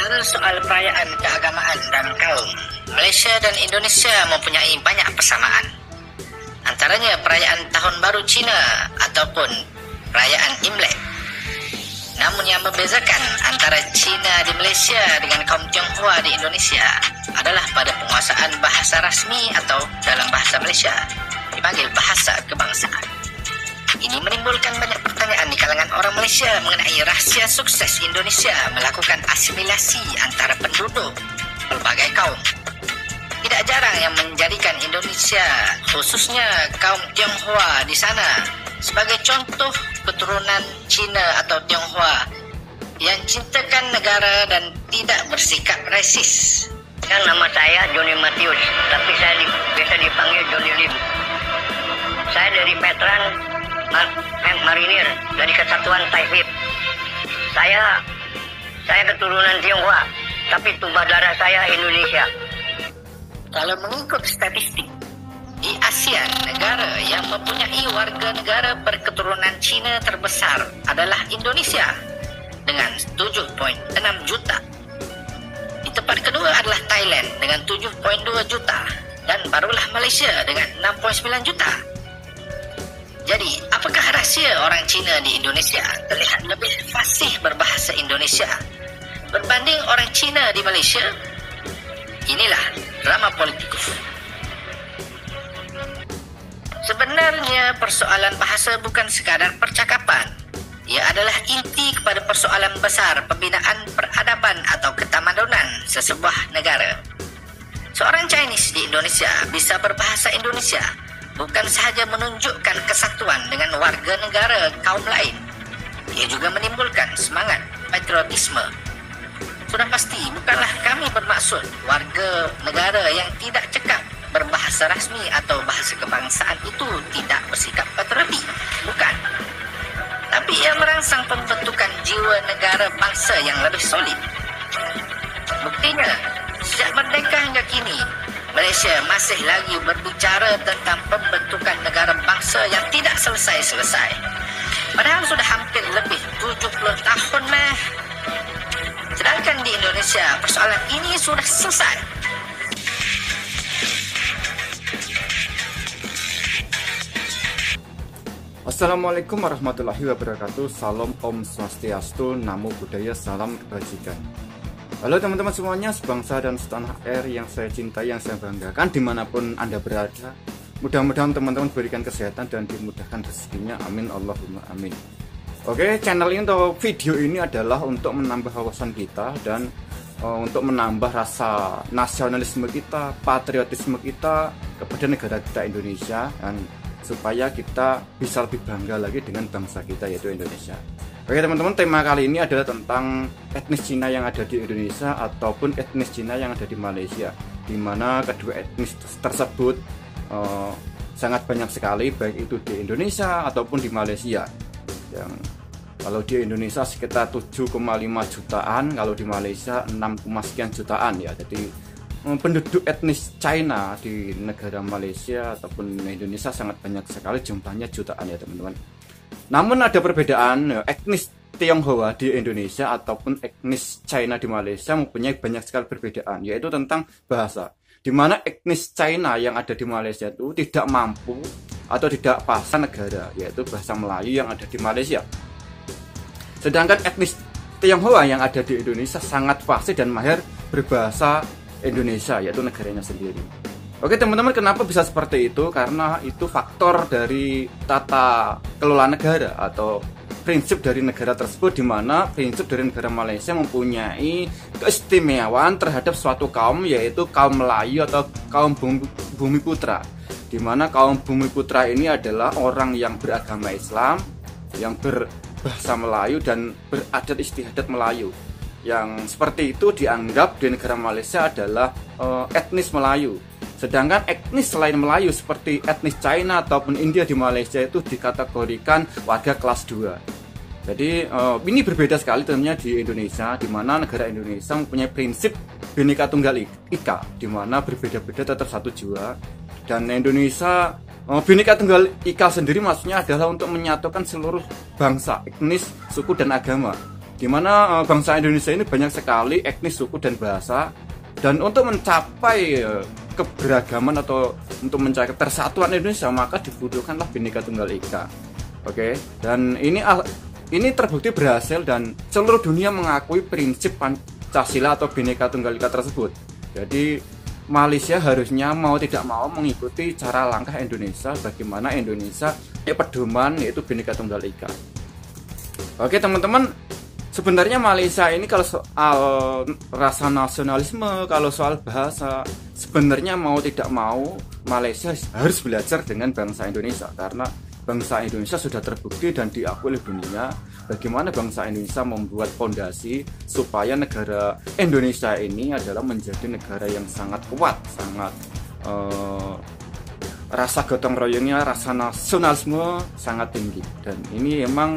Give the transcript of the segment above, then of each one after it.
Bicara soal perayaan keagamaan dan kaum, Malaysia dan Indonesia mempunyai banyak persamaan. Antaranya perayaan Tahun Baru Cina ataupun perayaan Imlek. Namun yang membezakan antara Cina di Malaysia dengan kaum Tionghoa di Indonesia adalah pada penguasaan bahasa rasmi atau dalam bahasa Malaysia dipanggil bahasa kebangsaan. Ini menimbulkan banyak pertanyaan di kalangan orang Malaysia mengenai rahsia sukses Indonesia melakukan asimilasi antara penduduk pelbagai kaum. Tidak jarang yang menjadikan Indonesia, khususnya kaum Tionghoa di sana, sebagai contoh keturunan Cina atau Tionghoa yang cintakan negara dan tidak bersikap rasis. Nama saya Johnny Matius, tapi saya biasa dipanggil Johnny Lim. Saya dari veteran marinir dari Kesatuan Taifib. Saya keturunan Tionghoa, tapi tumpah darah saya Indonesia. Kalau mengikut statistik, di ASEAN, negara yang mempunyai warga negara berketurunan Cina terbesar adalah Indonesia dengan 7.6 juta. Di tempat kedua adalah Thailand dengan 7.2 juta dan barulah Malaysia dengan 6.9 juta. Jadi, apakah rahsia orang Cina di Indonesia terlihat lebih fasih berbahasa Indonesia berbanding orang Cina di Malaysia? Inilah drama politikus. Sebenarnya persoalan bahasa bukan sekadar percakapan. Ia adalah inti kepada persoalan besar pembinaan peradaban atau ketamadunan sesebuah negara. Seorang Chinese di Indonesia bisa berbahasa Indonesia bukan sahaja menunjukkan kesatuan dengan warga negara kaum lain. Ia juga menimbulkan semangat patriotisme. Sudah pasti bukanlah kami bermaksud warga negara yang tidak cekap berbahasa rasmi atau bahasa kebangsaan itu tidak bersikap patrioti. Bukan. Tapi ia merangsang pembentukan jiwa negara bangsa yang lebih solid. Buktinya, sejak merdeka hingga kini, Malaysia masih lagi berbicara tentang pembentukan negara bangsa yang tidak selesai-selesai. Padahal sudah hampir lebih 70 tahun meh. Sedangkan di Indonesia, persoalan ini sudah selesai. Assalamualaikum warahmatullahi wabarakatuh. Salam Om Swastiastu, Namo Buddhaya, Salam Kebajikan. Halo teman-teman semuanya, sebangsa dan setanah air yang saya cintai, yang saya banggakan dimanapun Anda berada. Mudah-mudahan teman-teman diberikan kesehatan dan dimudahkan rezekinya, amin Allahumma amin. Oke, channel ini atau video ini adalah untuk menambah wawasan kita dan untuk menambah rasa nasionalisme kita, patriotisme kita kepada negara kita Indonesia, dan supaya kita bisa lebih bangga lagi dengan bangsa kita yaitu Indonesia. Oke teman-teman, tema kali ini adalah tentang etnis Cina yang ada di Indonesia ataupun etnis Cina yang ada di Malaysia, di mana kedua etnis tersebut sangat banyak sekali, baik itu di Indonesia ataupun di Malaysia. Yang kalau di Indonesia sekitar 7,5 jutaan, kalau di Malaysia 6, sekian jutaan ya. Jadi penduduk etnis China di negara Malaysia ataupun Indonesia sangat banyak sekali, jumlahnya jutaan ya teman-teman. Namun ada perbedaan, etnis Tionghoa di Indonesia ataupun etnis China di Malaysia mempunyai banyak sekali perbedaan, yaitu tentang bahasa. Di mana etnis China yang ada di Malaysia itu tidak mampu atau tidak bahasa negara, yaitu bahasa Melayu yang ada di Malaysia. Sedangkan etnis Tionghoa yang ada di Indonesia sangat fasih dan mahir berbahasa Indonesia, yaitu negaranya sendiri. Oke teman-teman, kenapa bisa seperti itu? Karena itu faktor dari tata kelola negara atau prinsip dari negara tersebut, di mana prinsip dari negara Malaysia mempunyai keistimewaan terhadap suatu kaum, yaitu kaum Melayu atau kaum Bumiputra. Di mana kaum Bumiputra ini adalah orang yang beragama Islam, yang berbahasa Melayu dan beradat istiadat Melayu. Yang seperti itu dianggap di negara Malaysia adalah etnis Melayu. Sedangkan etnis selain Melayu seperti etnis China ataupun India di Malaysia itu dikategorikan warga kelas 2. Jadi ini berbeda sekali tentunya di Indonesia, di mana negara Indonesia mempunyai prinsip Bhinneka Tunggal Ika, di mana berbeda-beda tetap satu jiwa. Dan Indonesia, Bhinneka Tunggal Ika sendiri maksudnya adalah untuk menyatukan seluruh bangsa, etnis, suku dan agama. Dimana bangsa Indonesia ini banyak sekali etnis, suku, dan bahasa. Dan untuk mencapai keberagaman atau untuk mencapai persatuan Indonesia, maka dibutuhkanlah Bhinneka Tunggal Ika. Oke, dan ini terbukti berhasil dan seluruh dunia mengakui prinsip Pancasila atau Bhinneka Tunggal Ika tersebut. Jadi Malaysia harusnya mau tidak mau mengikuti cara langkah Indonesia, bagaimana Indonesia pedoman yaitu Bhinneka Tunggal Ika. Oke teman-teman, sebenarnya Malaysia ini kalau soal rasa nasionalisme, kalau soal bahasa, sebenarnya mau tidak mau Malaysia harus belajar dengan bangsa Indonesia, karena bangsa Indonesia sudah terbukti dan diakui oleh dunia bagaimana bangsa Indonesia membuat fondasi supaya negara Indonesia ini adalah menjadi negara yang sangat kuat, sangat rasa gotong royongnya, rasa nasionalisme sangat tinggi. Dan ini emang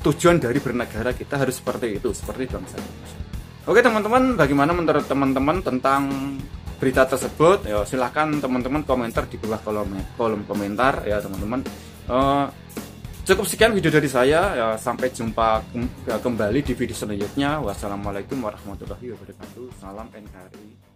tujuan dari bernegara kita harus seperti itu, seperti bangsa Indonesia. Oke teman-teman, bagaimana menurut teman-teman tentang berita tersebut? Ya, silahkan teman-teman komentar di bawah kolom komentar ya teman-teman. Cukup sekian video dari saya ya, sampai jumpa kembali di video selanjutnya. Wassalamualaikum warahmatullahi wabarakatuh. Salam NKRI.